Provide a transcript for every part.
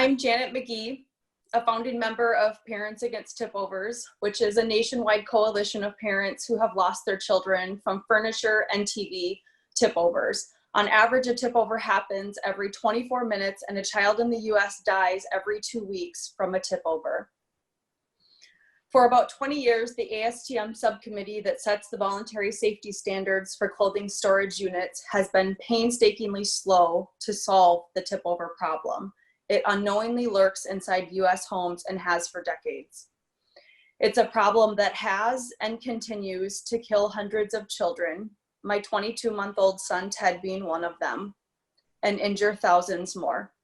I'm Janet McGee, a founding member of Parents Against Tipovers, which is a nationwide coalition of parents who have lost their children from furniture and TV tipovers. On average, a tipover happens every 24 minutes, and a child in the US dies every 2 weeks from a tipover. For about 20 years, the ASTM subcommittee that sets the voluntary safety standards for clothing storage units has been painstakingly slow to solve the tipover problem. It unknowingly lurks inside US homes and has for decades. It's a problem that has and continues to kill hundreds of children, my 22-month-old son Ted being one of them, and injure thousands more.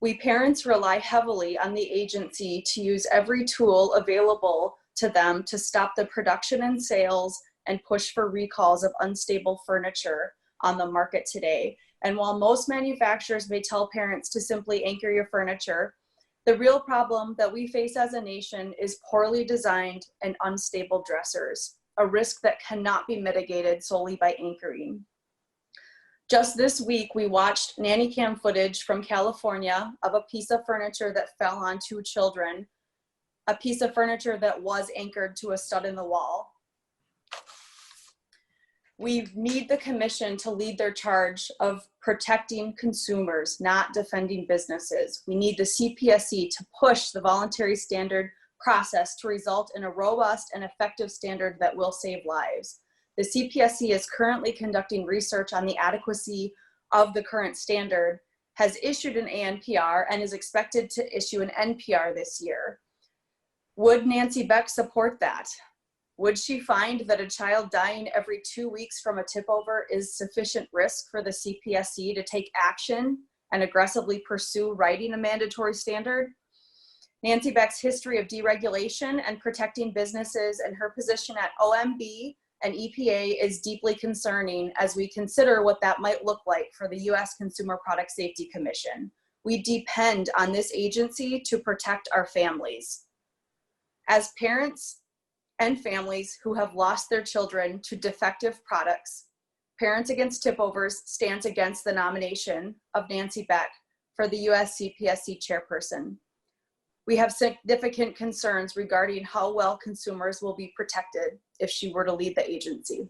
We parents rely heavily on the agency to use every tool available to them to stop the production and sales and push for recalls of unstable furniture on the market today. And while most manufacturers may tell parents to simply anchor your furniture, the real problem that we face as a nation is poorly designed and unstable dressers, a risk that cannot be mitigated solely by anchoring. Just this week, we watched nanny cam footage from California of a piece of furniture that fell on 2 children, a piece of furniture that was anchored to a stud in the wall. We need the commission to lead their charge of protecting consumers, not defending businesses. We need the CPSC to push the voluntary standard process to result in a robust and effective standard that will save lives. The CPSC is currently conducting research on the adequacy of the current standard, has issued an ANPR, and is expected to issue an NPR this year. Would Nancy Beck support that? Would she find that a child dying every 2 weeks from a tipover is sufficient risk for the CPSC to take action and aggressively pursue writing a mandatory standard? Nancy Beck's history of deregulation and protecting businesses and her position at OMB and EPA is deeply concerning as we consider what that might look like for the US Consumer Product Safety Commission. We depend on this agency to protect our families. As parents and families who have lost their children to defective products, Parents Against Tipovers stands against the nomination of Nancy Beck for the US CPSC chairperson. We have significant concerns regarding how well consumers will be protected if she were to lead the agency.